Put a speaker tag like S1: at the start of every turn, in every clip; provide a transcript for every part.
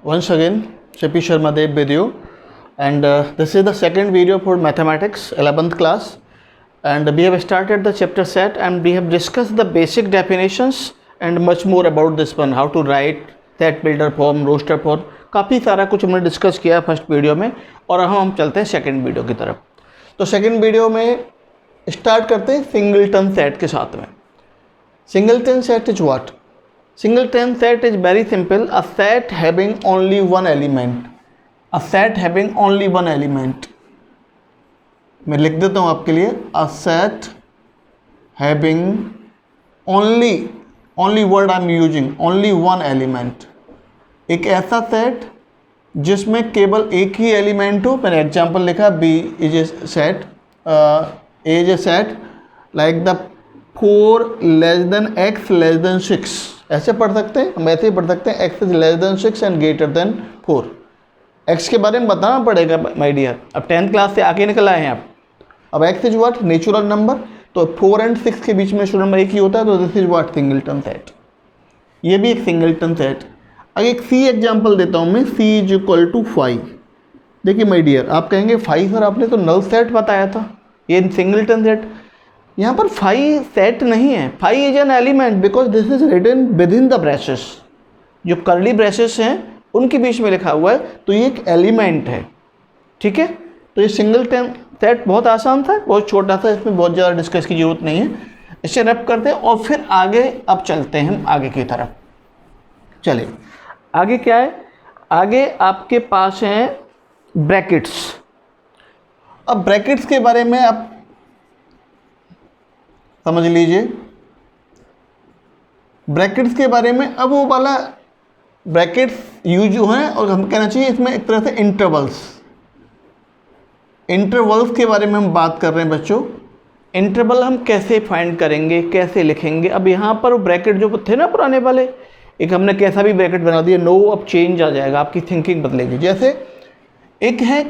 S1: Once again, Shippy Sharma Dev with you, and this is the second video for mathematics 11th class, and we have started the chapter set and we have discussed the basic definitions and much more about this one, how to write set builder form, roster form, काफ़ी सारा कुछ हमने discuss किया first video में। और हम चलते हैं सेकंड वीडियो की तरफ। तो सेकंड वीडियो में स्टार्ट करते हैं सिंगलटन सेट के साथ में। Singleton set is what? Singleton set is very simple, a set having only one element, a set having only one element। मैं लिख देता हूँ आपके लिए, a set having only word I am using, only one element। एक ऐसा set जिसमें केवल एक ही एलिमेंट हो। मैंने एग्जांपल लिखा, B is a set, A is a set like the 4 less than x less than 6। ऐसे पढ़ सकते हैं, हम ऐसे ही पढ़ सकते हैं, x is less then 6 and greater than 4। x के बारे में बताना पड़ेगा माय डियर, अब 10th क्लास से आगे निकल आए हैं आप। अब x is what? Natural number. तो 4 एंड 6 के बीच में नंबर एक ही होता है, तो this is what? Singleton set. ये भी एक सिंगलटन सेट। अगर एक सी एग्जाम्पल देता हूँ मैं, c इज इक्वल टू 5। देखिए माय डियर, आप कहेंगे 5 सर आपने तो नल सेट बताया था, ये सिंगलटन सेट। यहाँ पर 5 सेट नहीं है, 5 is an element because this is written within the braces. जो करली ब्रेसेस हैं उनके बीच में लिखा हुआ है, तो ये एक एलिमेंट है। ठीक है, तो ये सिंगलटन सेट बहुत आसान था, बहुत छोटा था, इसमें बहुत ज़्यादा डिस्कस की जरूरत नहीं है। इसे रैप करते हैं और फिर आगे अब चलते हैं हम आगे की तरफ। चलिए आगे क्या है? आगे आपके पास हैं ब्रैकेट्स। अब ब्रैकेट्स के बारे में आप समझ लीजिए, ब्रैकेट्स के बारे में। अब वो वाला ब्रैकेट्स यूज जो है, और हम कहना चाहिए इसमें एक तरह से इंटरवल्स के बारे में हम बात कर रहे हैं बच्चों। इंटरवल हम कैसे फाइंड करेंगे, कैसे लिखेंगे? अब यहाँ पर वो ब्रैकेट जो थे ना पुराने वाले, एक हमने कैसा भी ब्रैकेट बना दिया, नो अब चेंज आ जाएगा, आपकी थिंकिंग बदलेगी। जैसे एक है,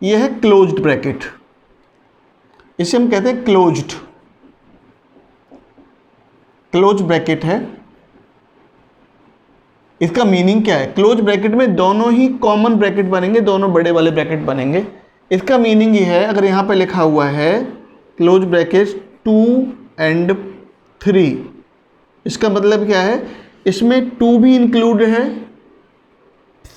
S1: यह है क्लोज्ड ब्रैकेट, इसे हम कहते हैं क्लोज ब्रैकेट है। इसका मीनिंग क्या है? क्लोज ब्रैकेट में दोनों ही कॉमन ब्रैकेट बनेंगे, दोनों बड़े वाले ब्रैकेट बनेंगे। इसका मीनिंग ये है, अगर यहाँ पे लिखा हुआ है क्लोज ब्रैकेट 2 and 3, इसका मतलब क्या है? इसमें 2 भी इंक्लूड है,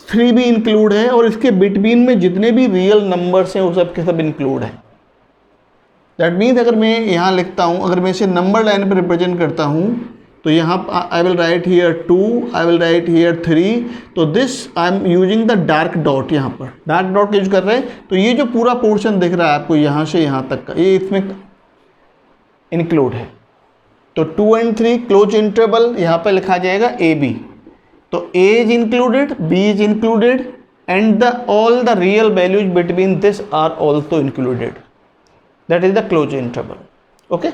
S1: 3 भी इंक्लूड है, और इसके बिटवीन में जितने भी रियल नंबर्स हैं वो सब के सब इंक्लूड है। दैट मीन्स अगर मैं यहाँ लिखता हूँ, अगर मैं इसे नंबर लाइन पर रिप्रेजेंट करता हूँ, तो यहाँ I will write here 2, I will write here 3, तो this I am using the dark dot. यहाँ पर डार्क डॉट यूज कर रहे हैं, तो ये जो पूरा पोर्शन दिख रहा है आपको यहाँ से यहाँ तक का, ये इसमें इंक्लूड है। तो 2 and 3 क्लोज इंटरवल, यहाँ पर लिखा जाएगा AB। तो A is included, B is included, and all the real values between this are also included. That is the close interval. Okay,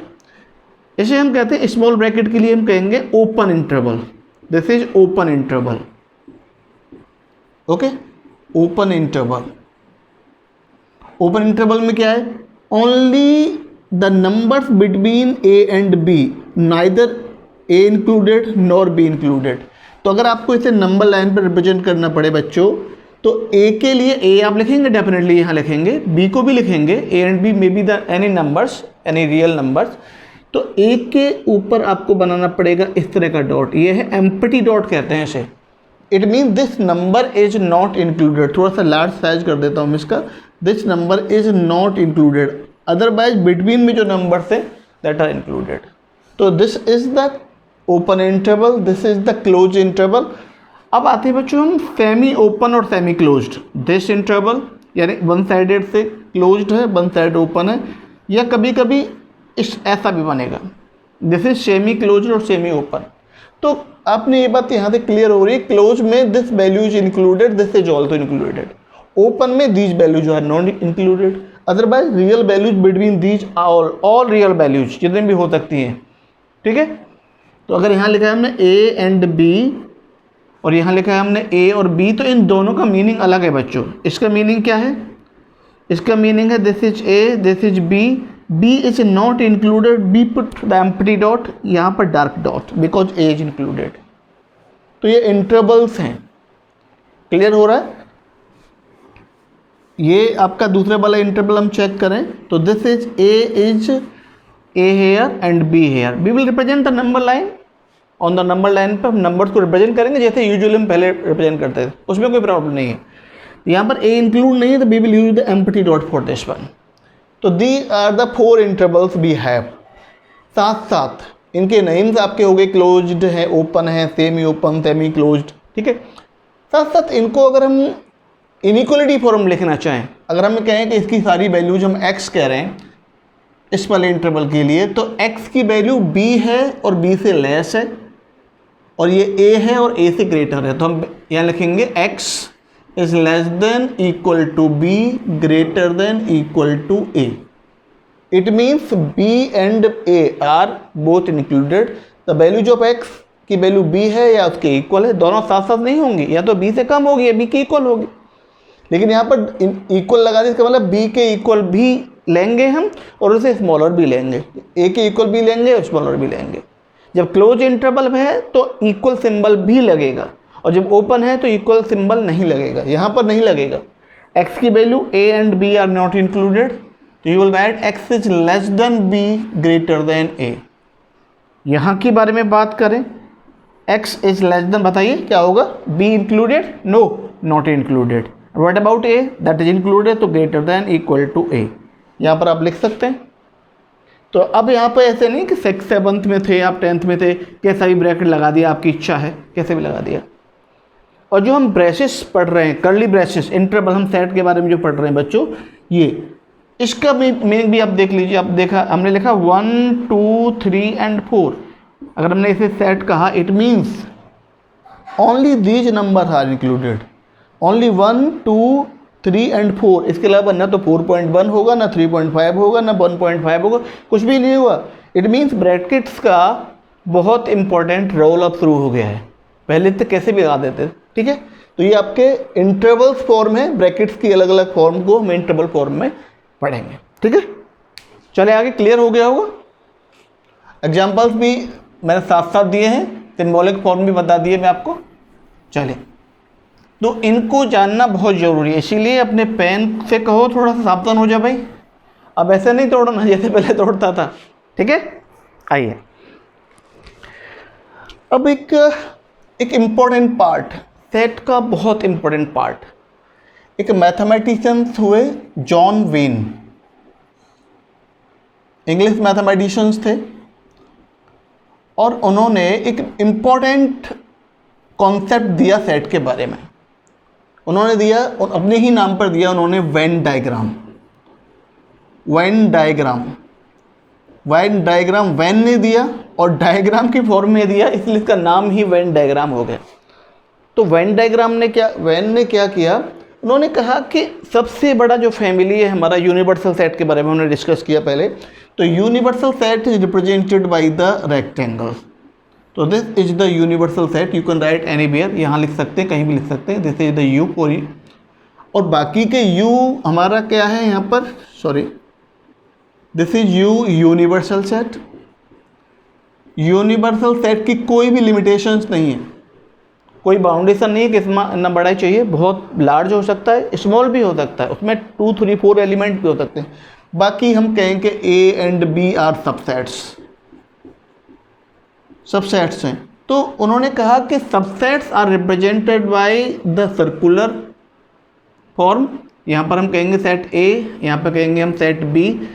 S1: इसे हम कहते हैं, स्मॉल ब्रैकेट के लिए हम कहेंगे open interval. This is open interval. Okay, open interval. Open interval में क्या है? Only the numbers between A and B, neither A included nor B included. तो अगर आपको इसे नंबर लाइन पर रिप्रेजेंट करना पड़े बच्चों, तो A के लिए A आप लिखेंगे, डेफिनेटली यहाँ लिखेंगे, B को भी लिखेंगे, A and B may be the any numbers, any real numbers. तो A के ऊपर आपको बनाना पड़ेगा इस तरह का डॉट, ये है एम्प्टी डॉट कहते हैं इसे। It mean this number is not included. थोड़ा सा लार्ज साइज कर देता हूँ इसका, this number is not included, otherwise between में जो नंबर्स है दैट आर इंक्लूडेड। तो this is the open interval, this is the close interval. अब आते हैं बच्चों हम सेमी ओपन और सेमी क्लोज्ड। दिस इंटरवल यानी वन साइडेड से क्लोज्ड है, वन साइड ओपन है, या कभी कभी इस ऐसा भी बनेगा, दिस इज सेमी क्लोज्ड और सेमी ओपन। तो आपने ये बात यहाँ से क्लियर हो रही है, क्लोज में this value is included, this is also included. Open में these values are not included, otherwise real values between these all real values जितने भी हो सकती हैं। ठीक है, तो अगर यहाँ लिखा है हमने A and B और यहाँ लिखा है हमने A और B, तो इन दोनों का मीनिंग अलग है बच्चों। इसका मीनिंग क्या है? इसका मीनिंग है this is A, this is B, B is not included, B put the empty dot, यहाँ पर dark dot because A is included। तो ये इंटरवल्स हैं, क्लियर हो रहा है? ये आपका दूसरे वाला इंटरवल हम चेक करें तो this is A here and B here. We will represent the number line. On the number line पर हम नंबर्स को रिप्रेजेंट करेंगे जैसे यूजुअली हम पहले रिप्रेजेंट करते थे, उसमें कोई प्रॉब्लम नहीं है। यहाँ पर ए इंक्लूड नहीं है तो we will use the empty dot for this one. तो these are the 4 intervals we have. साथ साथ इनके नेम्स आपके हो गए, क्लोज्ड है, ओपन है, सेमी ओपन, सेमी क्लोज्ड, ठीक है। साथ साथ इनको अगर हम इनइक्वलिटी फॉर्म लिखना चाहें, अगर हम कहें कि इसकी सारी वैल्यूज हम x कह रहे हैं इस वाले इंटरवल के लिए, तो x की वैल्यू b है और b से लेस है, और ये a है और a से ग्रेटर है, तो हम यहाँ लिखेंगे x is less than equal to b greater than equal to a। It means b and a are both included. The values of x की वैल्यू b है या उसके इक्वल है, दोनों साथ साथ नहीं होंगी, या तो b से कम होगी या b के इक्वल होगी। लेकिन यहाँ पर इक्वल लगा दें, इसका मतलब b के इक्वल भी लेंगे हम और उसे स्मॉलर भी लेंगे, a के इक्वल भी लेंगे और स्मॉलर भी लेंगे। जब क्लोज इंटरवल है तो इक्वल सिंबल भी लगेगा, और जब ओपन है तो इक्वल सिंबल नहीं लगेगा, यहाँ पर नहीं लगेगा। x की value a and b are not included, तो you will write x is less than b greater than a। यहाँ के बारे में बात करें, x इज लेस देन, बताइए क्या होगा, b included, no not included. What about a, that is included, तो greater than equal to a। यहाँ पर आप लिख सकते हैं। तो अब यहाँ पर ऐसे नहीं कि 6th 7th में थे, आप 10th में थे, कैसा भी ब्रैकेट लगा दिया, आपकी इच्छा है कैसे भी लगा दिया। और जो हम ब्रेसेस पढ़ रहे हैं, कर्ली ब्रेसेस, इंटरवल हम सेट के बारे में जो पढ़ रहे हैं बच्चों, ये इसका मीनिंग भी आप देख लीजिए। आप देखा, हमने लिखा 1 2 3 एंड 4। अगर हमने इसे सेट कहा, it means only these number are included, only 1 2 3 and 4। इसके अलावा ना तो 4.1 होगा, ना 3.5 होगा, ना 1.5 होगा, कुछ भी नहीं हुआ। इट मीन्स ब्रैकेट्स का बहुत इंपॉर्टेंट रोल अब शुरू हो गया है, पहले तो कैसे भी लगा देते, ठीक है। तो ये आपके इंटरवल्स फॉर्म है, ब्रैकेट्स की अलग अलग फॉर्म को हम इंटरवल फॉर्म में पढ़ेंगे, ठीक है। चले आगे, क्लियर हो गया होगा। एग्जाम्पल्स भी मैंने साथ साथ दिए हैं, सिंबॉलिक फॉर्म भी बता दिए मैं आपको। चलिए, तो इनको जानना बहुत ज़रूरी है, इसीलिए अपने पेन से कहो थोड़ा सा सावधान हो जाए भाई। अब ऐसे नहीं तोड़ना जैसे पहले तोड़ता था, ठीक है। आइए, अब एक इम्पॉर्टेंट पार्ट, सेट का बहुत इम्पोर्टेंट पार्ट, एक मैथमेटिशियंस हुए जॉन वेन, इंग्लिश मैथमेटिशियंस थे, और उन्होंने एक इम्पॉर्टेंट कॉन्सेप्ट दिया सेट के बारे में। उन्होंने दिया, अपने ही नाम पर दिया उन्होंने, Venn diagram. Venn diagram, Venn diagram when ने दिया और डायग्राम की फॉर्म में दिया, इसलिए इसका नाम ही वेन डायग्राम हो गया। तो वेन डायग्राम ने क्या, वेन ने क्या किया, उन्होंने कहा कि सबसे बड़ा जो फैमिली है हमारा, यूनिवर्सल सेट के बारे में उन्होंने डिस्कस किया पहले। तो universal set is represented by the rectangle. तो this is the universal set, you can write anywhere, यहाँ लिख सकते हैं, कहीं भी लिख सकते हैं, this is the U for U. और बाकी के यू हमारा क्या है यहाँ पर, sorry, this is U universal set. Universal set की कोई भी लिमिटेशंस नहीं है, कोई बाउंडेशन नहीं है कि इसमें ना बड़ा चाहिए, बहुत लार्ज हो सकता है, स्मॉल भी हो सकता है, उसमें 2 3 4 एलिमेंट भी हो सकते हैं। बाकी हम कहेंगे A and B are subsets, subsets हैं। तो उन्होंने कहा कि subsets are represented by the circular form. यहाँ पर हम कहेंगे सेट ए, यहाँ पर कहेंगे हम सेट बी।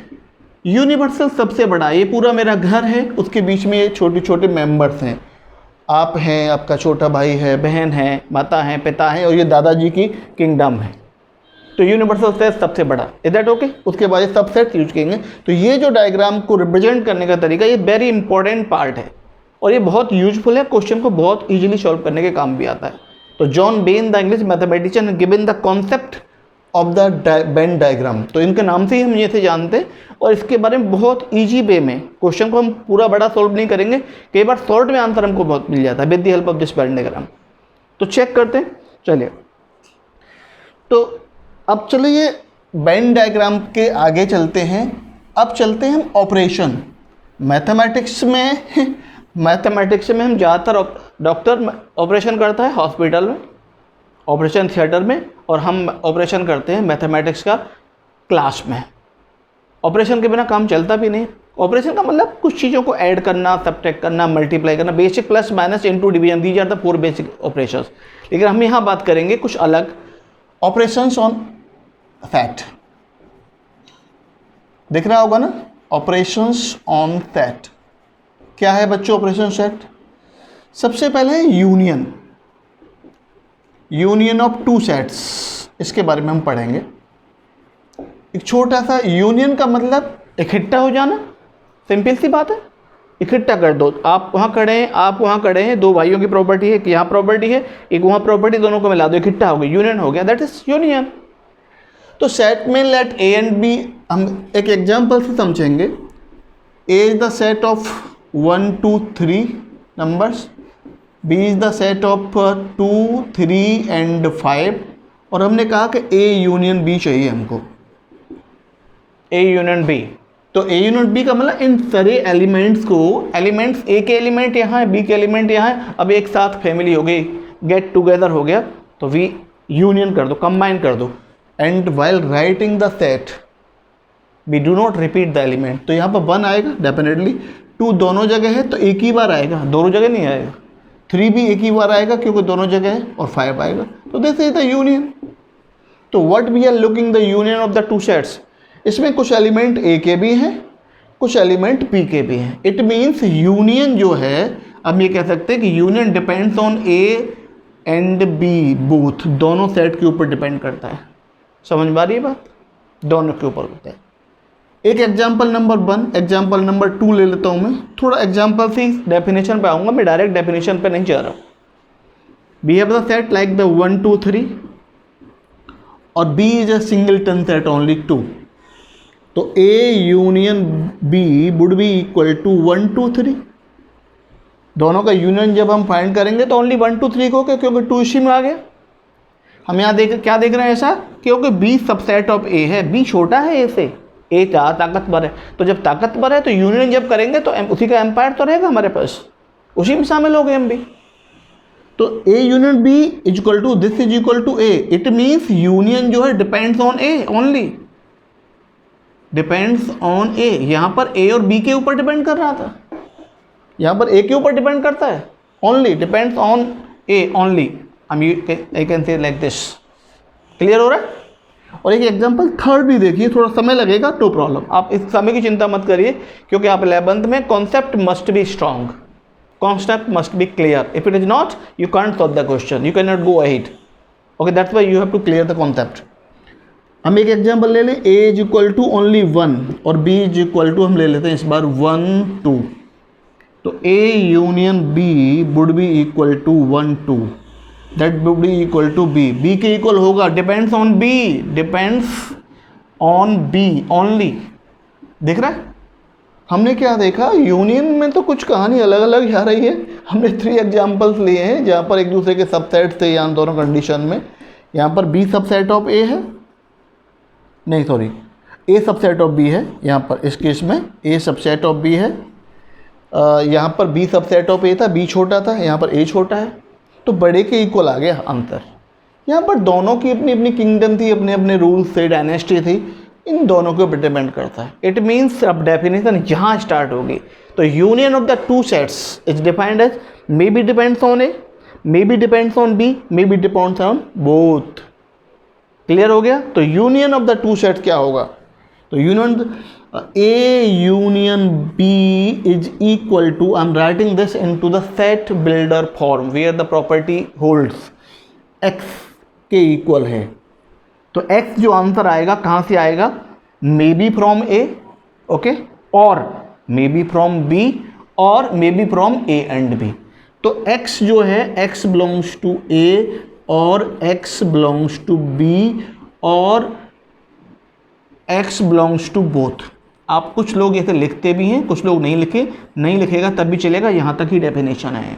S1: यूनिवर्सल सबसे बड़ा, ये पूरा मेरा घर है, उसके बीच में ये छोटे छोटे मेंबर्स हैं, आप हैं, आपका छोटा भाई है, बहन है, माता है, पिता है, और ये दादाजी की किंगडम है। तो यूनिवर्सल सेट सबसे बड़ा, इज दैट ओके। उसके बाद सबसेट यूज करेंगे। तो ये जो डायग्राम को रिप्रेजेंट करने का तरीका, ये वेरी इंपॉर्टेंट पार्ट है और ये बहुत यूजफुल है, क्वेश्चन को बहुत इजीली सॉल्व करने के काम भी आता है। तो John when the English mathematician given the concept of the Venn diagram. तो इनके नाम से ही हम ये से जानते हैं, और इसके बारे में बहुत ईजी वे में क्वेश्चन को हम पूरा बड़ा सॉल्व नहीं करेंगे, कई बार शॉर्ट में आंसर हमको बहुत मिल जाता है with the help of this Venn diagram. तो चेक करते हैं, चलिए। तो अब चलिए वेन डायग्राम के आगे चलते हैं। अब चलते हैं हम ऑपरेशन। मैथमेटिक्स में हम ज़्यादातर डॉक्टर ऑपरेशन करता है हॉस्पिटल में, ऑपरेशन थिएटर में, और हम ऑपरेशन करते हैं मैथमेटिक्स का क्लास में। ऑपरेशन के बिना काम चलता भी नहीं। ऑपरेशन का मतलब कुछ चीज़ों को ऐड करना, सब्ट्रैक्ट करना, मल्टीप्लाई करना, basic, plus minus, into, division, these are the 4 basic operations. लेकिन हम यहाँ बात करेंगे कुछ अलग, ऑपरेशंस ऑन फैक्ट। दिख रहा होगा ना, ऑपरेशंस ऑन फैक्ट। क्या है बच्चों ऑपरेशन सेट? सबसे पहले है union, union of two sets, इसके बारे में हम पढ़ेंगे। एक छोटा सा यूनियन का मतलब इकट्ठा हो जाना, सिंपल सी बात है, इकट्ठा कर दो। आप वहाँ खड़े हैं, आप वहाँ खड़े हैं, दो भाइयों की प्रॉपर्टी है, एक यहाँ प्रॉपर्टी है, एक वहाँ प्रॉपर्टी, दोनों को मिला दो, इकट्ठा हो गया, यूनियन हो गया, दैट इज यूनियन। तो सेट में लेट ए एंड बी, हम एक एग्जांपल से समझेंगे। A is the set of 1 2 3 numbers, B is the set of 2 3 and 5, और हमने कहा कि ए यूनियन बी चाहिए हमको, ए यूनियन बी। तो ए यूनियन बी का मतलब इन सारे एलिमेंट्स को, एलिमेंट्स ए के एलिमेंट यहाँ है, बी के एलिमेंट यहाँ है, अब एक साथ फैमिली हो गई, गेट टुगेदर हो गया, तो वी यूनियन कर दो, कंबाइन कर दो। And while writing the set we do not repeat the element. तो यहाँ पर 1 आएगा डेफिनेटली, 2 दोनों जगह है तो एक ही बार आएगा, दोनों जगह नहीं आएगा। 3 भी एक ही बार आएगा क्योंकि दोनों जगह है, और 5 आएगा। तो दिस इज द यूनियन। तो what we are looking the union of the two sets. इसमें कुछ एलिमेंट ए के भी हैं, कुछ एलिमेंट बी के भी हैं। इट मीन्स यूनियन जो है, अब ये कह सकते हैं कि union depends on A and B both, दोनों सेट के ऊपर डिपेंड करता है। समझ में आ रही है बात? दोनों के ऊपर होता है। एक एग्जाम्पल नंबर 1, एग्जाम्पल नंबर 2 ले लेता हूँ मैं। थोड़ा एग्जाम्पल से डेफिनेशन पे आऊँगा, मैं डायरेक्ट डेफिनेशन पे नहीं जा रहा हूँ। We have the set like the 1 2 3 और B is a singleton set only 2। तो A union B would be equal to 1 2 3। दोनों का यूनियन जब हम फाइंड करेंगे तो ओनली 1 2 3 को, क्योंकि 2 इसी में आ गया। हम यहाँ क्या देख रहे हैं ऐसा, क्योंकि बी सबसेट ऑफ ए है, बी छोटा है ए से, ए ताकतवर है। तो जब ताकतवर है तो यूनियन जब करेंगे तो उसी का एम्पायर तो रहेगा हमारे पास, उसी में शामिल हो गए हम भी। तो A union B is equal to this is equal to A. It means union जो है depends on A only, depends on A. यहाँ पर ए और बी के ऊपर डिपेंड कर रहा था, यहाँ पर ए के ऊपर डिपेंड करता है, only depends on A only. I can say like this. Clear हो रहा है? और एक एग्जांपल थर्ड भी देखिए, थोड़ा समय लगेगा, नो प्रॉब्लम, आप इस समय की चिंता मत करिए, क्योंकि आप 11th में concept must be strong, concept must be clear. If it is not, you can't solve the question, you can not go ahead. Okay, that's why you have to clear the concept. हम एक example ले लें, A is equal to only 1 और B is equal to, हम ले लेते हैं इस बार 1 2। तो A union B would be equal to 1 2, that would be equal to B. B के इक्वल होगा, depends on B, depends on B only. दिख रहा है? हमने क्या देखा, यूनियन में तो कुछ कहानी अलग अलग आ रही है। हमने 3 एग्जांपल्स लिए हैं जहाँ पर एक दूसरे के सबसेट थे, यहाँ दोनों कंडीशन में। यहाँ पर बी सबसेट ऑफ ए है, नहीं sorry, A subset of B है यहाँ पर, इस केस में ए सबसेट ऑफ बी है। यहाँ पर बी सबसेट ऑफ ए था, बी छोटा था, यहाँ पर ए छोटा है, तो बड़े के इक्वल आ गया आंसर। यहाँ पर दोनों की अपनी अपनी किंगडम थी, अपने अपने रूल्स थे, डायनेस्टी थी, इन दोनों के ऊपर डिपेंड करता है। इट मीन्स अब डेफिनेशन यहाँ स्टार्ट होगी। तो union of the two sets is defined as may be depends on A, may be depends on B, may be depends on both. Clear हो गया? तो union of the two sets क्या होगा? तो union A union B is equal to, I'm writing this into the set builder form where the property holds x के equal है। तो x जो आंसर आएगा कहाँ से आएगा? मे बी फ्रॉम A, ओके, और मे बी फ्रॉम B, और may be from A and B। तो x जो है x belongs to A और x belongs to B और x belongs to both। आप कुछ लोग ऐसे लिखते भी हैं, कुछ लोग नहीं लिखेगा तब भी चलेगा, यहाँ तक ही डेफिनेशन है।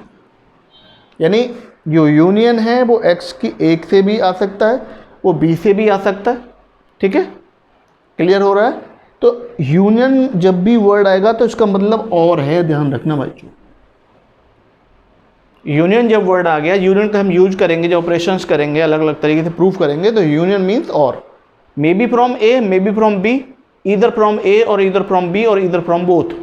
S1: यानी जो यूनियन है वो x की एक से भी आ सकता है, वो b से भी आ सकता है। ठीक है, क्लियर हो रहा है? तो यूनियन जब भी वर्ड आएगा तो इसका मतलब और है, ध्यान रखना भाई। यूनियन जब वर्ड आ गया, यूनियन का हम यूज करेंगे, जो ऑपरेशंस करेंगे अलग अलग तरीके से प्रूफ करेंगे, तो यूनियन मीन्स और, may be from A, may be from B, either from A और ईदर फ्रॉम बी और either from both,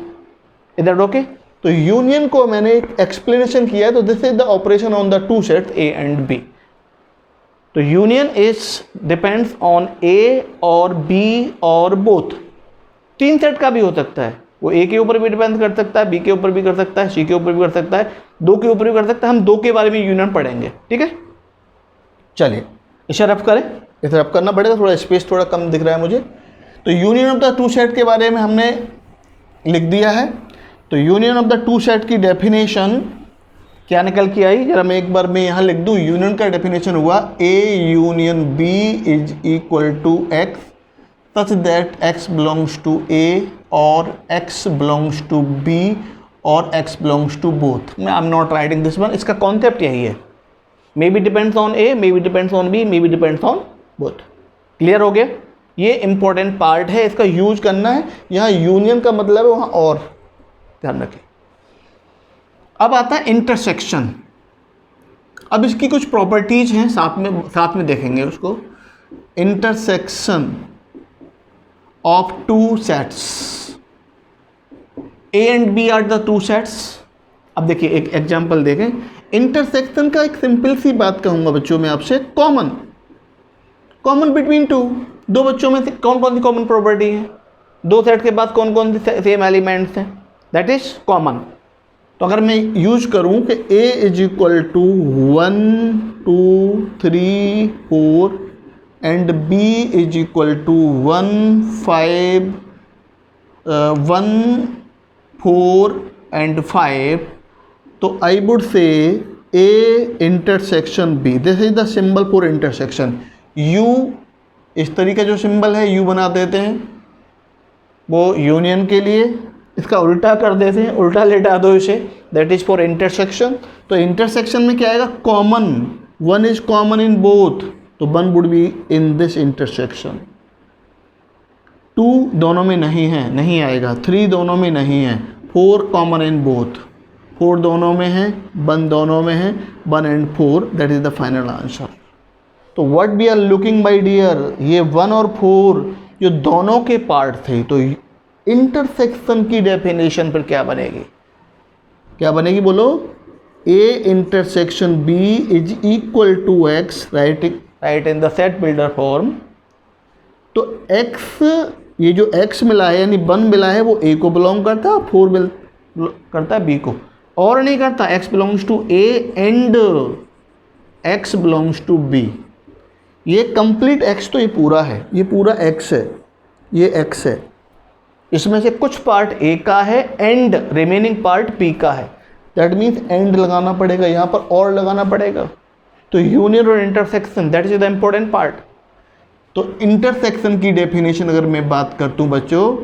S1: is that okay? तो यूनियन को मैंने एक एक्सप्लेनेशन किया है, तो this is the operation on the two sets A and B. तो union is depends on A और बी और बोथ। तीन सेट का भी हो सकता है, वो ए के ऊपर भी डिपेंड कर सकता है, बी के ऊपर भी कर सकता है, सी के ऊपर भी कर सकता है, दो के ऊपर भी कर सकता है। हम दो के बारे में यूनियन पढ़ेंगे, ठीक है? चलिए इसे रफ करें, इसे रफ करना पड़ेगा, थोड़ा स्पेस थोड़ा कम दिख रहा है मुझे। तो union of the two set के बारे में हमने लिख दिया है। तो union of the two set की डेफिनेशन क्या निकल के आई, जरा मैं एक बार मैं यहाँ लिख दूँ। यूनियन का डेफिनेशन हुआ A union B is equal to X such that x belongs to A or x belongs to B or x belongs to both. I am not writing this one. इसका concept यही है, maybe depends on A, maybe depends on B, maybe depends on both. Clear हो गया? ये important part है, इसका use करना है। यहाँ यूनियन का मतलब है वहाँ और, ध्यान रखें। अब आता है इंटरसेक्शन। अब इसकी कुछ प्रॉपर्टीज हैं, साथ में देखेंगे उसको। Intersection of two sets, A and B are the two sets। अब देखिए एक एग्जांपल देखें। इंटरसेक्शन का एक सिंपल सी बात कहूंगा बच्चों में आपसे, कॉमन बिटवीन टू, दो बच्चों में से कौन कौन सी कॉमन प्रॉपर्टी है, दो सेट के बाद कौन कौन सी सेम एलिमेंट्स हैं, दैट इज कॉमन। तो अगर मैं यूज करूं कि A is equal to 1 2 3 4 and B is equal to 1 5 1 4 and 5, तो I would say A intersection B, this is the symbol for intersection। U इस तरीके जो सिंबल है U बना देते हैं वो यूनियन के लिए, इसका उल्टा कर देते हैं, उल्टा लेटा दो इसे, दैट इज फॉर इंटरसेक्शन। तो इंटरसेक्शन में क्या आएगा, common, one is common in both, तो one would be in this intersection. 2 दोनों में नहीं है, नहीं आएगा। 3 दोनों में नहीं है। 4 कॉमन इन बोथ, 4 दोनों में है, 1 दोनों में है, 1 and 4, that is the final answer. तो what we are looking my dear, ये 1 और 4 जो दोनों के पार्ट थे, तो इंटरसेक्शन की डेफिनेशन पर क्या बनेगी, क्या बनेगी बोलो? A intersection B is equal to X, right in the set builder form. तो x, ये जो x मिला है यानी 1 मिला है, वो A को बिलोंग करता है, 4 करता है B को, और नहीं करता। x belongs to A and x belongs to B। ये कंप्लीट x, तो ये पूरा है, ये पूरा x है, ये x है। इसमें से कुछ पार्ट A का है एंड रिमेनिंग पार्ट B का है, दैट मीन्स एंड लगाना पड़ेगा यहाँ पर, और लगाना पड़ेगा। तो यूनियन और intersection, that is the important part. तो इंटरसेक्शन की डेफिनेशन अगर मैं बात करता हूँ बच्चों,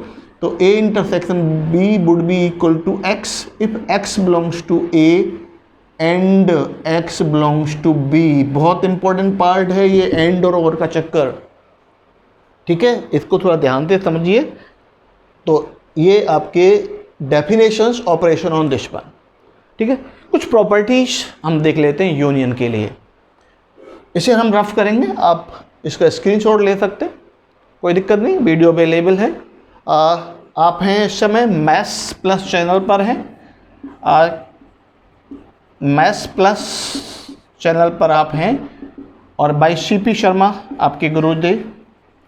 S1: तो A intersection B would be equal to x if x belongs to A and x belongs to B। बहुत इंपॉर्टेंट पार्ट है ये एंड और का चक्कर, ठीक है? इसको थोड़ा ध्यान से समझिए। तो ये आपके definitions operation on this one, ठीक है? कुछ प्रॉपर्टीज हम देख लेते हैं यूनियन के लिए, इसे हम रफ करेंगे। आप इसका स्क्रीनशॉट ले सकते हैं, कोई दिक्कत नहीं, वीडियो अवेलेबल है। आप हैं इस समय मैथ्स प्लस चैनल पर हैं, मैथ्स प्लस चैनल पर आप हैं, और बाय CP शर्मा, आपके गुरुदेव,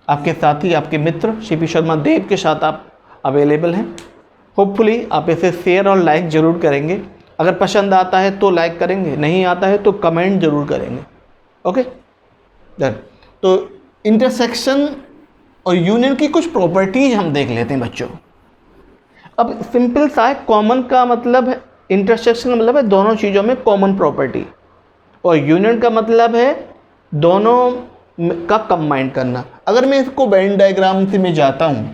S1: आपके साथी, आपके मित्र CP शर्मा देव के साथ आप अवेलेबल हैं। होपफुली आप इसे शेयर और लाइक ज़रूर करेंगे। अगर पसंद आता है तो लाइक करेंगे, नहीं आता है तो कमेंट ज़रूर करेंगे, ओके डन। तो इंटरसेक्शन और यूनियन की कुछ प्रॉपर्टीज हम देख लेते हैं बच्चों। अब सिंपल सा है, कॉमन का मतलब है, इंटरसेक्शन का मतलब है दोनों चीज़ों में कॉमन प्रॉपर्टी, और यूनियन का मतलब है दोनों का कंबाइन करना। अगर मैं इसको वेन डायग्राम से मैं जाता हूँ,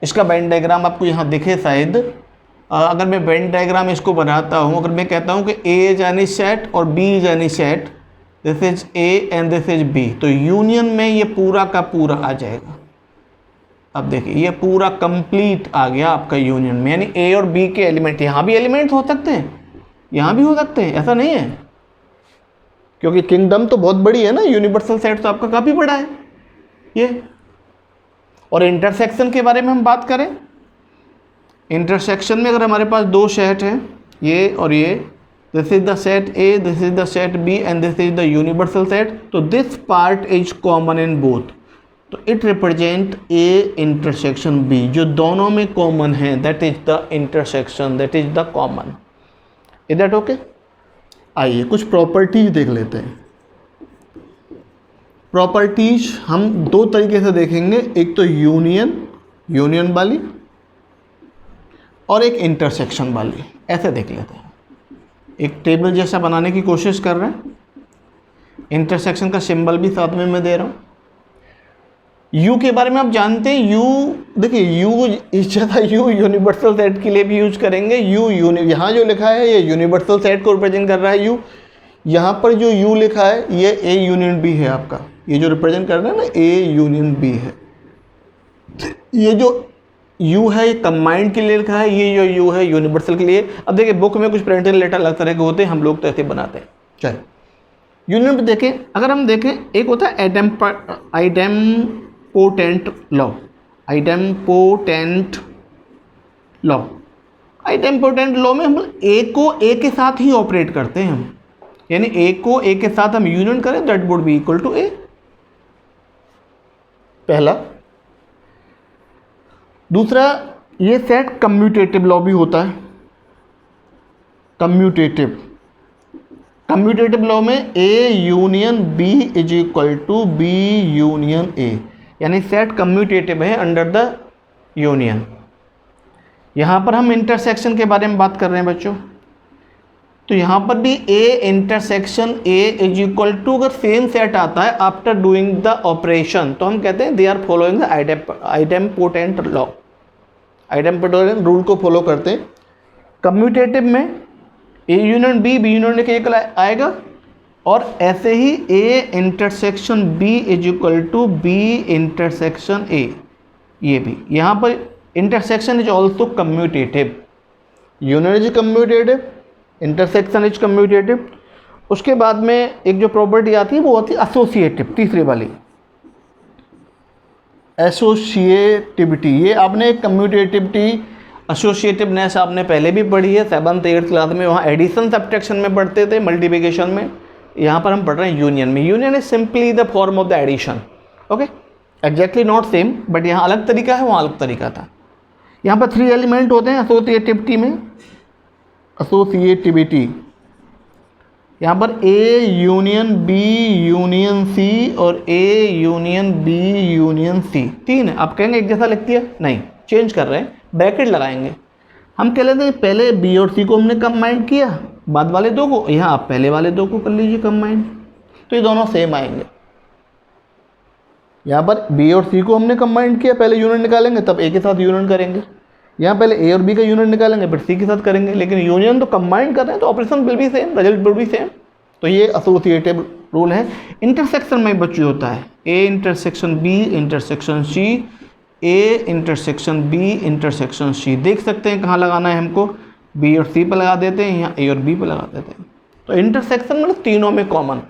S1: इसका वेन डायग्राम आपको यहाँ दिखे शायद, अगर मैं वेन डायग्राम इसको बनाता हूँ, अगर मैं कहता हूँ कि A इज एनी सेट और B is any set, this is A and this is B, तो यूनियन में ये पूरा का पूरा आ जाएगा। अब देखिए ये पूरा कंप्लीट आ गया आपका यूनियन में, यानी A और B के एलिमेंट, यहाँ भी एलिमेंट हो सकते हैं, यहाँ भी हो सकते हैं, ऐसा नहीं है, क्योंकि किंगडम तो बहुत बड़ी है ना, यूनिवर्सल सेट तो आपका काफ़ी बड़ा है ये। और इंटरसेक्शन के बारे में हम बात करें, इंटरसेक्शन में अगर हमारे पास दो सेट हैं, ये और ये, this is the set A, this is the set B and this is the universal set, तो this part is common in both, तो it represent A intersection B, जो दोनों में कॉमन है, that is the intersection, that is the common. Is that okay? आइए कुछ properties देख लेते हैं। प्रॉपर्टीज हम दो तरीके से देखेंगे, एक तो यूनियन वाली और एक इंटरसेक्शन वाली, ऐसे देख लेते हैं। एक टेबल जैसा बनाने की कोशिश कर रहे हैं, इंटरसेक्शन का सिंबल भी साथ में मैं दे रहा हूँ। यू के बारे में आप जानते हैं, यू देखिए, यू इस जगह यू यूनिवर्सल सेट के लिए भी यूज करेंगे। यू यहाँ जो लिखा है ये यूनिवर्सल सेट को रिप्रेजेंट कर रहा है यू। यहाँ पर जो यू लिखा है ये ए यूनियन बी है आपका, ये जो रिप्रेजेंट कर रहा है ना, ए यूनियन बी है। ये जो यू है ये कंबाइंड के लिए लिखा है, ये जो यू है यूनिवर्सल के लिए। अब देखिए बुक में कुछ प्रिंटेड लेटर अलग तरह के होते हैं, हम लोग तो ऐसे बनाते हैं। चलिए यूनियन पे देखें, अगर हम देखें, एक होता है आइडेम्पोटेंट लॉ। आइडेम्पोटेंट लॉ में हम ए को ए के साथ ही ऑपरेट करते हैं हम, यानी ए को ए के साथ हम यूनियन करें, that would be equal to A, पहला। दूसरा, ये सेट कम्यूटेटिव लॉ भी होता है। कम्यूटेटिव लॉ में A union B is equal to B union A, यानी सेट कम्यूटेटिव है अंडर द यूनियन। यहाँ पर हम इंटरसेक्शन के बारे में बात कर रहे हैं बच्चों, तो यहाँ पर भी A intersection A is equal to, अगर सेम सेट आता है आफ्टर डूइंग द ऑपरेशन, तो हम कहते हैं they are following the idempotent law, idempotent rule को फॉलो करते हैं। कम्यूटेटिव में A union B, B union A आएगा, और ऐसे ही A intersection B is equal to B intersection A, ये भी। यहाँ पर intersection is also commutative, union is commutative, intersection is commutative. उसके बाद में एक जो प्रॉपर्टी आती है वो होती है एसोसिएटिव, तीसरी वाली एसोसिएटिविटी। ये आपने एक कम्यूटेटिविटी, एसोसिएटिवनेस आपने पहले भी पढ़ी है 7th 8th क्लास में, वहाँ एडिशन सब्ट्रैक्शन में पढ़ते थे, मल्टीप्लिकेशन में। यहाँ पर हम पढ़ रहे हैं यूनियन में। Union is simply the form of the addition, okay, exactly not same, but यहाँ अलग तरीका है, वहाँ अलग तरीका था। यहाँ पर 3 एलिमेंट होते हैं एसोसिएटिविटी में, एसोसिएटिविटी। यहाँ पर A union B union C और A union B union C, 3 है। आप कहेंगे एक जैसा लिखती है, नहीं, चेंज कर रहे हैं, ब्रैकेट लगाएंगे। हम कह लेते हैं पहले बी और सी को हमने कंबाइन किया, बाद वाले दो को, यहाँ आप पहले वाले दो को कर लीजिए कंबाइन, तो ये दोनों सेम आएंगे। यहाँ पर बी और सी को हमने कंबाइन किया, पहले यूनियन निकालेंगे तब ए के साथ यूनियन करेंगे। यहाँ पहले ए और बी का यूनियन निकालेंगे फिर सी के साथ करेंगे, लेकिन यूनियन तो कंबाइन कर रहे हैं तो operation will be same, result will be same. तो ये एसोसिएटिव रूल है। इंटरसेक्शन में बच्चों होता है A intersection B intersection C, A intersection B intersection C. देख सकते हैं कहाँ लगाना है हमको, बी और सी पर लगा देते हैं, यहाँ ए और बी पर लगा देते हैं। तो इंटरसेक्शन मतलब तीनों में कॉमन।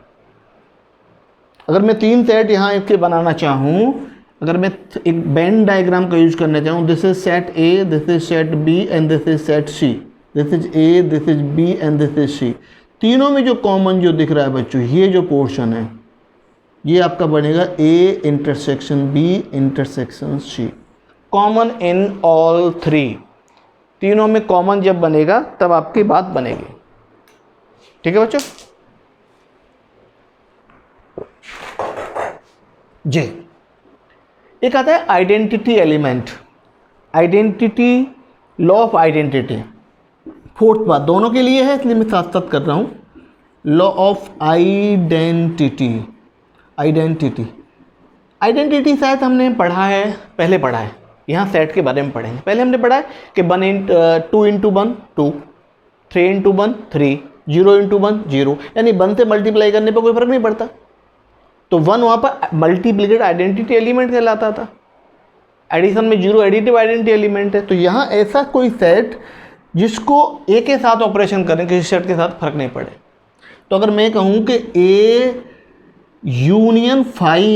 S1: अगर मैं 3 सेट यहाँ इसके बनाना चाहूँ, अगर मैं एक बेन डायग्राम का यूज करना चाहूँ, this is set A, this is set B and this is set C, this is A, this is B and this is C. तीनों में जो कॉमन जो दिख रहा है बच्चों, ये जो पोर्शन है ये आपका बनेगा A intersection B intersection C, common in all 3। तीनों में कॉमन जब बनेगा तब आपकी बात बनेगी। ठीक है बच्चों जी। एक आता है identity element, identity, law of identity. 4th बात दोनों के लिए है, इसलिए मैं साथ साथ कर रहा हूँ। लॉ ऑफ आइडेंटिटी, आइडेंटिटी शायद हमने पढ़ा है, पहले पढ़ा है, यहाँ सेट के बारे में पढ़ेंगे। पहले हमने पढ़ा है कि 2 इंटू 1 2, 3 इंटू 1 3, 0 इंटू 1 0, यानी 1 से मल्टीप्लाई करने पर कोई फर्क नहीं पड़ता। तो 1 वहाँ पर मल्टीप्लिकेट आइडेंटिटी एलिमेंट कहलाता था। एडिशन में 0 एडिटिव आइडेंटिटी एलिमेंट है। तो यहाँ ऐसा कोई सेट जिसको ए के साथ ऑपरेशन करें, किसी सेट के साथ फर्क नहीं पड़े। तो अगर मैं कहूँ कि A union phi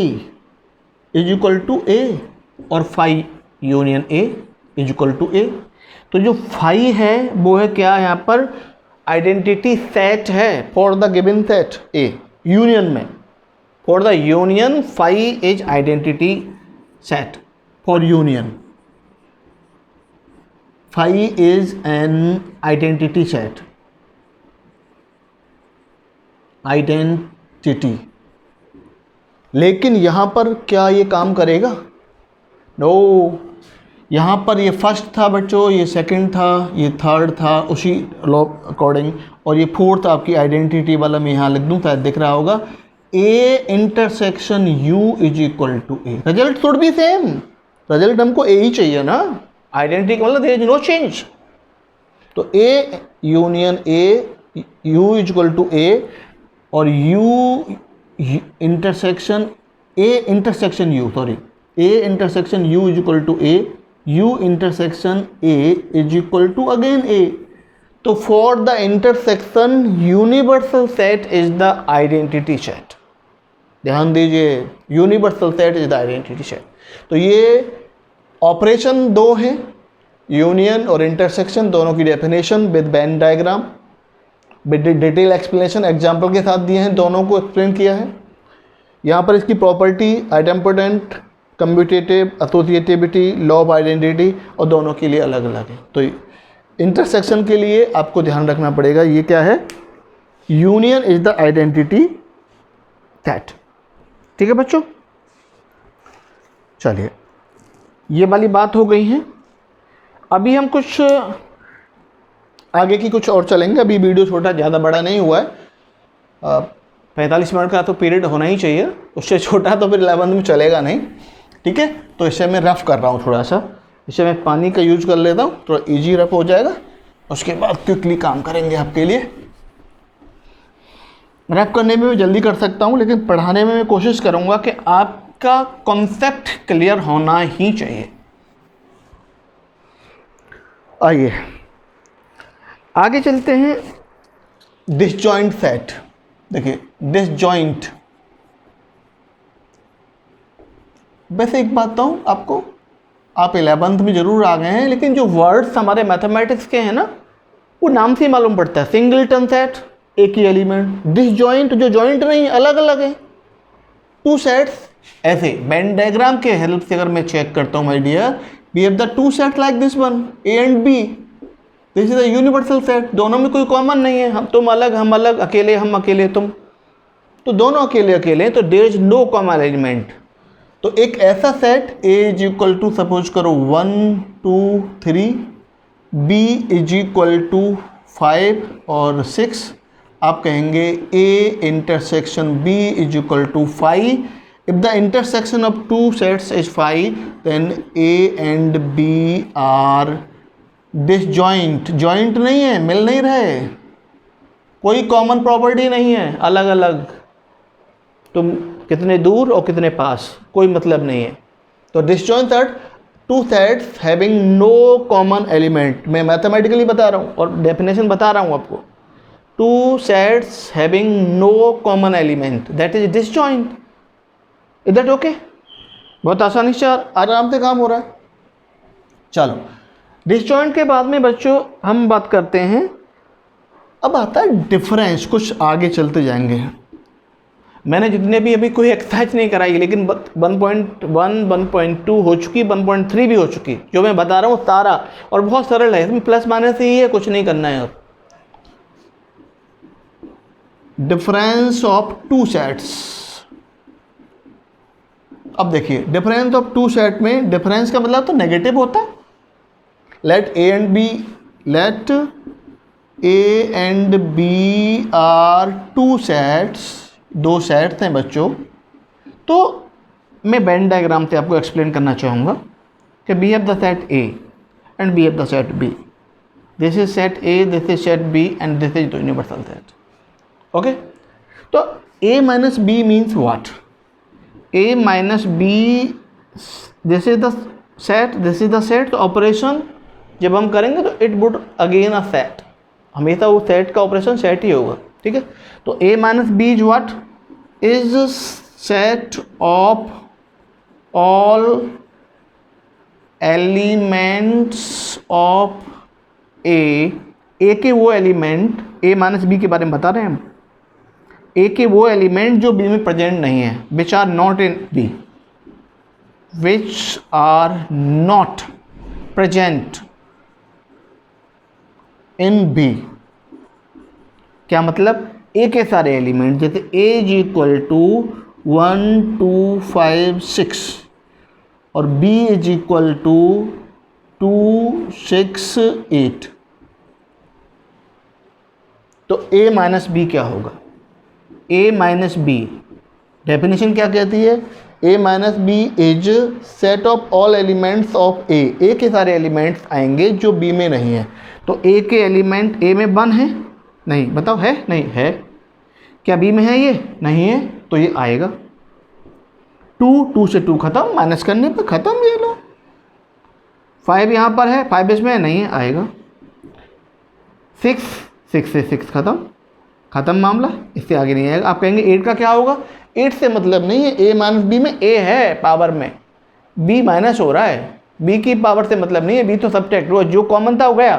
S1: is equal to A और phi union A is equal to A, तो जो फाई है वो है क्या, यहाँ पर आइडेंटिटी सेट है for the given set A union में, for the union phi is identity set for union, phi is an identity set, identity. लेकिन यहां पर क्या ये काम करेगा, नो, यहाँ पर ये फर्स्ट था बच्चों, ये सेकंड था, ये थर्ड था उसी लॉ अकॉर्डिंग, और ये फोर्थ आपकी आइडेंटिटी वाला मैं यहाँ लिख दूँ, शायद दिख रहा होगा, A intersection U is equal to A. Result should be same, result हमको ए ही चाहिए ना, आइडेंटिटी का मतलब देयर इज नो चेंज। तो A union A U is equal to A और U intersection A intersection U, sorry, A intersection U is equal to A, U intersection A is equal to again A. तो for the intersection universal set is the identity set, ध्यान दीजिए, universal set is the identity set. तो ये operation दो हैं, union और intersection, दोनों की definition with Venn diagram, with detail explanation example के साथ दिए हैं, दोनों को एक्सप्लेन किया है। यहाँ पर इसकी property, idempotent, commutative, associativity, law of identity, और दोनों के लिए अलग अलग है। तो इंटरसेक्शन के लिए आपको ध्यान रखना पड़ेगा, ये क्या है, union is the identity set. ठीक है बच्चों, चलिए ये वाली बात हो गई है। अभी हम कुछ आगे की कुछ और चलेंगे, अभी वीडियो छोटा, ज़्यादा बड़ा नहीं हुआ है, 45 मिनट का तो पीरियड होना ही चाहिए, उससे छोटा तो फिर 11th में चलेगा नहीं। ठीक है, तो इसे मैं रफ़ कर रहा हूँ थोड़ा सा, इसे मैं पानी का यूज कर लेता हूँ, थोड़ा इजी रफ़ हो जाएगा, उसके बाद क्विकली काम करेंगे आपके लिए। रफ़ करने में मैं जल्दी कर सकता हूँ, लेकिन पढ़ाने में मैं कोशिश करूँगा कि आपका कॉन्सेप्ट क्लियर होना ही चाहिए। आइए आगे चलते हैं। डिसजॉइंट सेट, देखिए डिसजॉइंट, वैसे एक बात बताऊँ आपको, आप 11th में ज़रूर आ गए हैं, लेकिन जो वर्ड्स हमारे मैथमेटिक्स के हैं ना, वो नाम से ही मालूम पड़ता है। सिंगलटन सेट एक ही एलिमेंट, डिसजॉइंट जो जॉइंट नहीं, अलग अलग है, टू सेट्स। ऐसे वेन डायग्राम के हेल्प से अगर मैं चेक करता हूँ, my dear, we have the two set like this one, A and B, this is a universal set, दोनों में कोई कॉमन नहीं है, हम तुम अलग हम अलग, अकेले हम अकेले तुम, तो दोनों अकेले अकेले, तो there is no common element. तो एक ऐसा set A is equal to, suppose करो 1 2 3, बी इज इक्वल टू 5 और 6, आप कहेंगे A intersection B is equal to 5। If the intersection of two sets is 5, then A and B are disjoint, joint नहीं है, मिल नहीं रहे, कोई कॉमन प्रॉपर्टी नहीं है, अलग अलग, तुम कितने दूर और कितने पास, कोई मतलब नहीं है। तो disjoint set, two sets having no common element, मैं मैथमेटिकली बता रहा हूँ और डेफिनेशन बता रहा हूँ आपको, two sets having no common element, that is disjoint. Is that okay? बहुत आसानी से आराम से काम हो रहा है। चलो डिसजॉइंट के बाद में बच्चों हम बात करते हैं, अब आता है डिफरेंस, कुछ आगे चलते जाएंगे। मैंने जितने भी अभी कोई एक्सरसाइज नहीं कराई, लेकिन 1.1 1.2 हो चुकी, 1.3 भी हो चुकी, जो मैं बता रहा हूँ सारा, और बहुत सरल है, इसमें प्लस माइनस ही है, कुछ नहीं करना है। अब डिफरेंस ऑफ टू सेट्स, अब देखिए डिफरेंस ऑफ टू सेट में डिफरेंस का मतलब तो नेगेटिव होता है। Let A and B, let A and B are two sets, दो सेट्स हैं बच्चों। तो मैं वेन डायग्राम से आपको एक्सप्लेन करना चाहूँगा कि we have the set A and we have the set B, this is set A, this is set B and this is the universal set. Okay, तो a minus b means what? a minus b, this is the set, this is the set, operation जब हम करेंगे तो it would again a set, हमेशा वो set का operation set ही होगा, ठीक है। तो A minus B is what, is set of all elements of A के वो एलिमेंट, ए माइनस बी के बारे में बता रहे हैं हम, ए के वो एलिमेंट जो बी में प्रेजेंट नहीं है, which are not in B, which are not present in B. क्या मतलब, ए के सारे एलिमेंट, जैसे ए इज इक्वल टू 1 2 5 6 और b इज इक्वल टू 2 6 8, तो a माइनस बी क्या होगा, a माइनस बी डेफिनेशन क्या कहती है, a minus B is set of all elements of a, a के सारे एलिमेंट्स आएंगे जो b में नहीं है। तो a के एलिमेंट a में 1 है, नहीं, बताओ है, नहीं है, क्या b में है, ये नहीं है, तो ये आएगा। 2 से 2 खत्म, माइनस करने पर खत्म, ये लो। 5 यहाँ पर है, 5 इसमें है, नहीं है, आएगा। 6 से 6 खत्म मामला, इससे आगे नहीं आएगा। आप कहेंगे 8 का क्या होगा, 8 से मतलब नहीं है, a माइनस बी में a है पावर में, b माइनस हो रहा है, b की पावर से मतलब नहीं है, b तो सब्ट्रैक्ट हुआ, जो कॉमन था हो गया।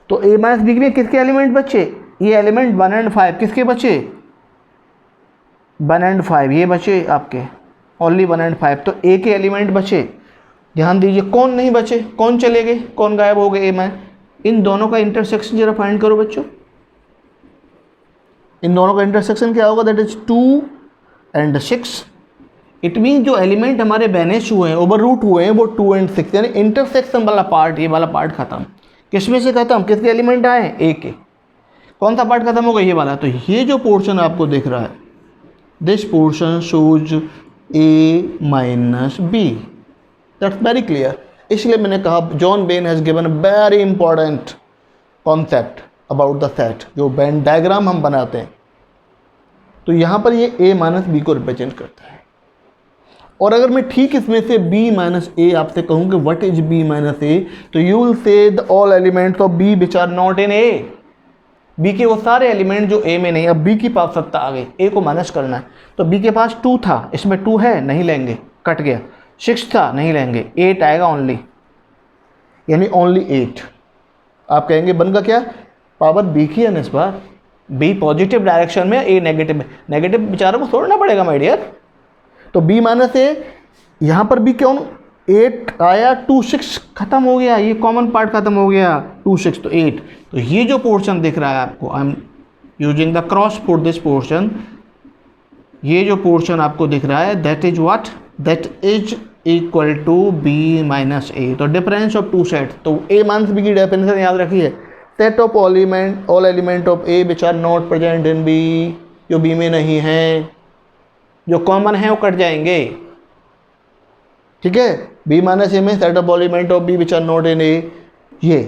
S1: तो a माइनस बी में किसके एलिमेंट बचे, ये एलिमेंट 1 और 5 किसके बचे, 1 और 5 ये बचे आपके, ओनली 1 और 5, तो a के एलिमेंट बचे। ध्यान दीजिए कौन नहीं बचे, कौन चले गए, कौन गायब हो गए, a में इन दोनों का इंटरसेक्शन जरा फाइंड करो बच्चों। इन दोनों का इंटरसेक्शन क्या होगा, दैट इज 2 और 6। इट मीन जो एलिमेंट हमारे बैनिश हुए हैं, ओवर रूट हुए हैं, वो 2 और 6, यानी इंटरसेक्शन वाला पार्ट, ये वाला पार्ट खत्म। किसमें से खत्म, किसके एलिमेंट आए, ए के। कौन सा पार्ट खत्म होगा, ये वाला। तो ये जो पोर्शन आपको दिख रहा है, this portion shows A minus B, that's very clear. इसलिए मैंने कहा John Venn has given a very important concept about the set, जो वेन डायग्राम हम बनाते हैं, तो यहाँ पर ये a माइनस बी को रिप्रेजेंट करता है। और अगर मैं ठीक इसमें से b माइनस ए आपसे कहूँ कि what is b minus A, तो you will say the all elements of b which are not in a, b के वो सारे एलिमेंट जो a में नहीं। अब b की पास सत्ता आ गई, a को माइनस करना है, तो b के पास 2 था, इसमें 2 है, नहीं लेंगे, कट गया। 6 था, नहीं लेंगे, 8 आएगा ओनली, यानी ओनली 8। आप कहेंगे बन का क्या, पावर b की है ना इस बार, b पॉजिटिव डायरेक्शन में, a नेगेटिव में, नेगेटिव बेचारों को छोड़ना पड़ेगा माय डियर। तो b माइनस ए, यहाँ पर भी क्यों 8 आया, 2 6 खत्म हो गया, ये कॉमन पार्ट खत्म हो गया, 2 6 तो 8। तो ये जो पोर्शन दिख रहा है आपको, I am using the cross for this portion, ये जो पोर्शन आपको दिख रहा है, that is what, that is equal to b minus A. तो डिफरेंस ऑफ 2 सेट, तो a माइनस b की डेफिनेशन याद रखिए, set of all element of a which are not present in b, जो b में नहीं है, जो कॉमन है वो कट जाएंगे, ठीक है। b माइनस ए में set of all element of b which are not in a, ये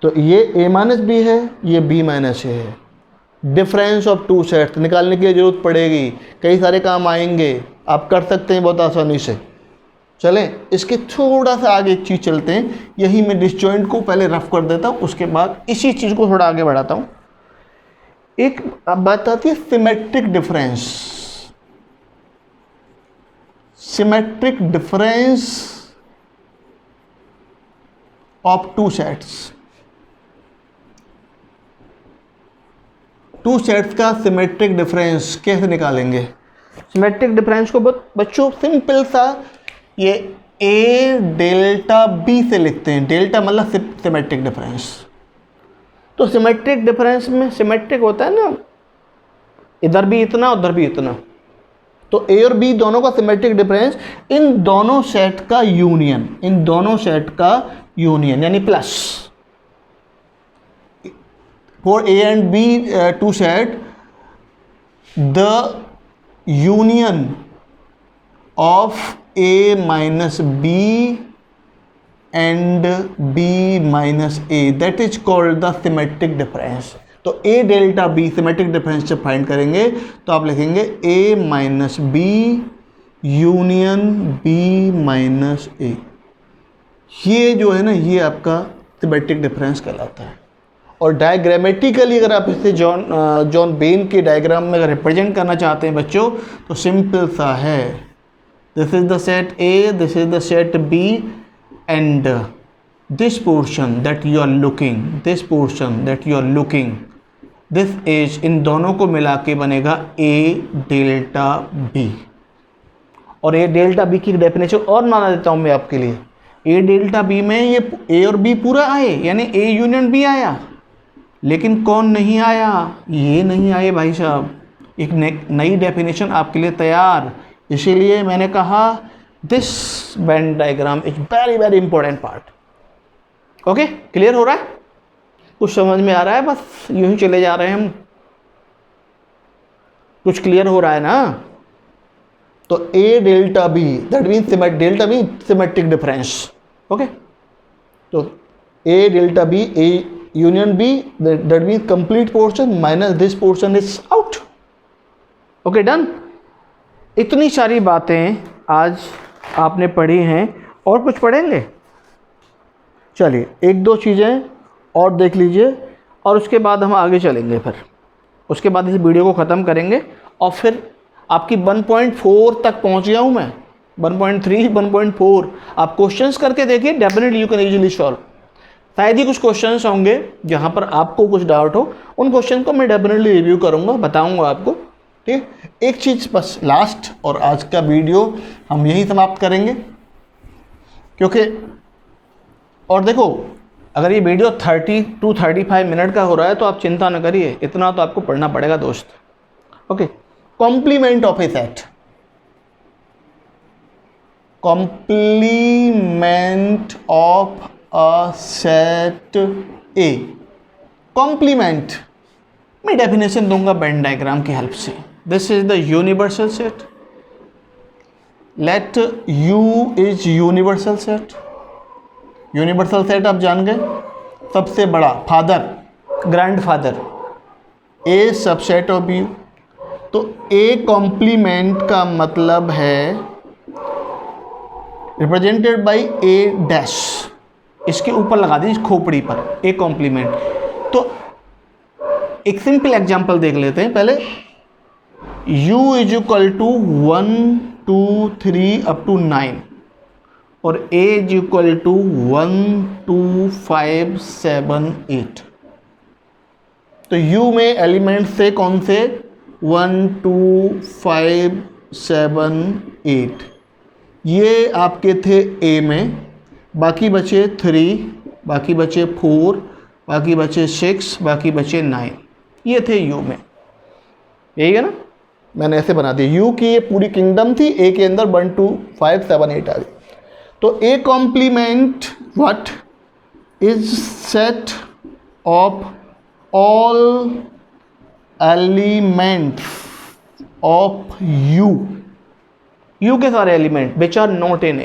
S1: तो ये a माइनस बी है, ये b माइनस ए है। डिफरेंस ऑफ 2 सेट्स निकालने की जरूरत पड़ेगी, कई सारे काम आएंगे, आप कर सकते हैं बहुत आसानी से। चलें इसके थोड़ा सा आगे एक चीज़ चलते हैं, यही मैं डिसजॉइंट को पहले रफ कर देता हूँ, उसके बाद इसी चीज़ को थोड़ा आगे बढ़ाता हूँ। एक बात आती है symmetric difference, symmetric difference of 2 sets. 2 sets का सिमेट्रिक डिफरेंस कैसे निकालेंगे। सिमेट्रिक डिफरेंस को बच्चों सिंपल सा ये a डेल्टा b से लिखते हैं, डेल्टा मतलब सिमेट्रिक डिफरेंस। तो सिमेट्रिक डिफरेंस में सिमेट्रिक होता है ना, इधर भी इतना उधर भी इतना, तो a और b दोनों का सिमेट्रिक डिफरेंस, इन दोनों सेट का यूनियन, इन दोनों सेट का यूनियन यानी plus. For a and b 2 set, the union of a minus b and b minus a, that is called the symmetric difference. तो a delta b symmetric difference जब find करेंगे तो आप लिखेंगे a minus b union b minus a। ये जो है ना, ये आपका सिमेट्रिक डिफरेंस कहलाता है। और डायग्रामेटिकली अगर आप इसे जॉन बेन के डायग्राम में अगर रिप्रेजेंट करना चाहते हैं बच्चों, तो सिंपल सा है, this is the set A, this is the set B, and this portion that you are looking, this portion that you are looking, this is, इन दोनों को मिला के बनेगा ए डेल्टा बी। और ए डेल्टा बी की definition और माना देता हूँ मैं आपके लिए, ए डेल्टा बी में ये ए और बी पूरा आए, यानी ए यूनियन बी आया, लेकिन कौन नहीं आया, ये नहीं आए भाई साहब। एक नई डेफिनेशन आपके लिए तैयार, इसीलिए मैंने कहा this Venn diagram is very very important part. Okay, clear हो रहा है? कुछ समझ में आ रहा है? बस यूं ही चले जा रहे हैं हम, कुछ क्लियर हो रहा है ना? तो A delta B that means delta B symmetric difference. Okay, तो A delta B, A union B, that means complete portion minus this portion is out. Okay, done. इतनी सारी बातें आज आपने पढ़ी हैं, और कुछ पढ़ेंगे? चलिए एक दो चीज़ें और देख लीजिए, और उसके बाद हम आगे चलेंगे। फिर उसके बाद इस वीडियो को ख़त्म करेंगे, और फिर आपकी 1.4 तक पहुंच गया हूं मैं, 1.3, 1.4। आप क्वेश्चंस करके देखिए, definitely you can easily solve. शायद ही कुछ क्वेश्चंस होंगे जहां पर आपको कुछ डाउट हो, उन क्वेश्चन को मैं डेफिनेटली रिव्यू करूंगा, बताऊंगा आपको। ठीक, एक चीज़ बस लास्ट, और आज का वीडियो हम यही समाप्त करेंगे, क्योंकि और देखो, अगर ये वीडियो 30 to 35 मिनट का हो रहा है तो आप चिंता न करिए, इतना तो आपको पढ़ना पड़ेगा दोस्त। Okay, complement of A set, complement of a set A. Complement मैं डेफिनेशन दूंगा वेन डायग्राम की हेल्प से। This is the universal set, let U is universal set. Universal set आप जान गए, सबसे बड़ा father, grandfather, A subset of U. तो ए कॉम्प्लीमेंट का मतलब है रिप्रेजेंटेड बाय ए डैश, इसके ऊपर लगा दीजिए खोपड़ी पर, ए कॉम्प्लीमेंट। तो एक सिंपल एग्जांपल देख लेते हैं पहले। u is equal to 1 2 3 up to 9, और a इज इक्वल टू 1 2 5 7 8। तो u में एलिमेंट से कौन से, 1 2 5 7 8, ये आपके थे a में, बाकी बचे 3, बाकी बचे 4, बाकी बचे 6, बाकी बचे 9, ये थे u में। यही है ना, मैंने ऐसे बना दिया। u की ये पूरी किंगडम थी, a के अंदर 1 2 5 7 8 आ गई। तो a complement what is set of all elements of u के सारे element which are not in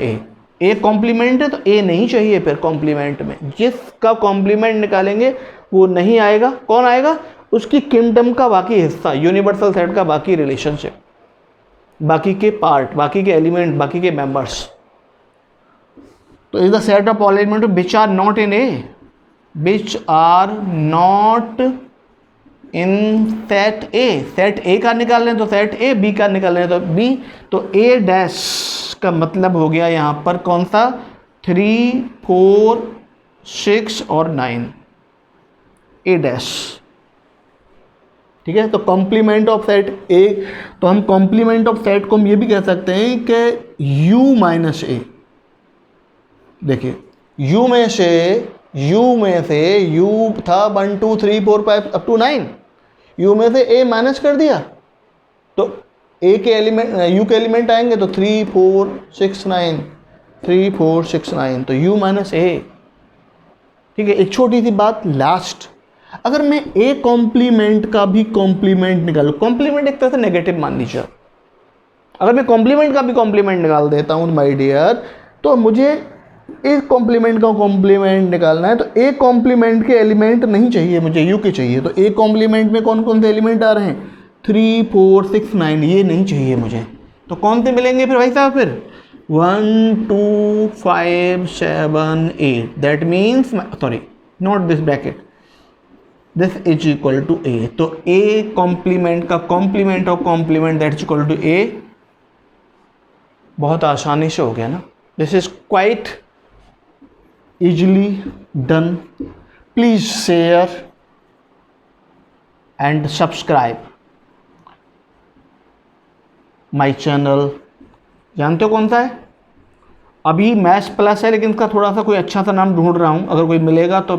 S1: a complement है तो a नहीं चाहिए फिर कॉम्प्लीमेंट में। जिसका कॉम्प्लीमेंट निकालेंगे वो नहीं आएगा, कौन आएगा, उसकी किंगडम का बाकी हिस्सा, यूनिवर्सल सेट का बाकी रिलेशनशिप, बाकी के पार्ट, बाकी के एलिमेंट, बाकी के मेंबर्स। तो is the set of all element which are not in A, which are not in set A. Set A का निकाल लें तो सेट ए, बी का निकाल लें तो बी। तो ए डैश का मतलब हो गया यहाँ पर कौन सा, 3 4 6 और 9, ए डैश। ठीक है, तो कॉम्प्लीमेंट ऑफ सेट ए, तो हम कॉम्प्लीमेंट ऑफ सेट को हम ये भी कह सकते हैं कि u माइनस ए। देखिए u में से u था 1 2 3 4 5 अप टू 9, u में से a माइनस कर दिया तो a के एलिमेंट, u के एलिमेंट आएंगे तो 3 4 6 9, 3 4 6 9, तो u माइनस a। ठीक है, एक छोटी सी बात लास्ट, अगर मैं a कॉम्प्लीमेंट का भी कॉम्प्लीमेंट निकालूं, कॉम्प्लीमेंट एक तरह से नेगेटिव मान लीजिए, अगर मैं कॉम्प्लीमेंट का भी कॉम्प्लीमेंट निकाल देता हूं माय डियर, तो मुझे एक कॉम्प्लीमेंट का कॉम्प्लीमेंट निकालना है, तो ए कॉम्प्लीमेंट के एलिमेंट नहीं चाहिए मुझे, यू के चाहिए। तो ए कॉम्प्लीमेंट में कौन कौन से एलिमेंट आ रहे हैं, 3 4 6 9, ये नहीं चाहिए मुझे। तो कौन से मिलेंगे फिर भाई साहब, फिर 1 2 5 7 8, that means, sorry, not this bracket, this is equal to a. तो a कॉम्प्लीमेंट का complement of complement that is equal to a, बहुत आसानी से हो गया ना. This is quite easily done. Please share and subscribe my channel. जानते हो कौन सा है? अभी मैथ्स प्लस है, लेकिन इसका थोड़ा सा कोई अच्छा सा नाम ढूंढ रहा हूँ. अगर कोई मिलेगा तो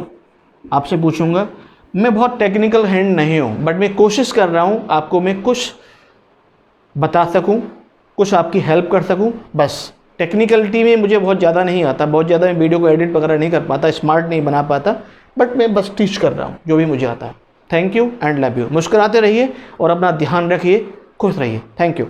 S1: आपसे पूछूंगा. मैं बहुत टेक्निकल हैंड नहीं हूँ, बट मैं कोशिश कर रहा हूँ आपको मैं कुछ बता सकूँ, कुछ आपकी हेल्प कर सकूँ. बस टेक्निकलिटी में मुझे बहुत ज़्यादा नहीं आता, बहुत ज़्यादा मैं वीडियो को एडिट वगैरह नहीं कर पाता, स्मार्ट नहीं बना पाता, बट मैं बस टीच कर रहा हूँ जो भी मुझे आता है. Thank you and love you. मुस्कुराते रहिए और अपना ध्यान रखिए. खुश रहिए. Thank you.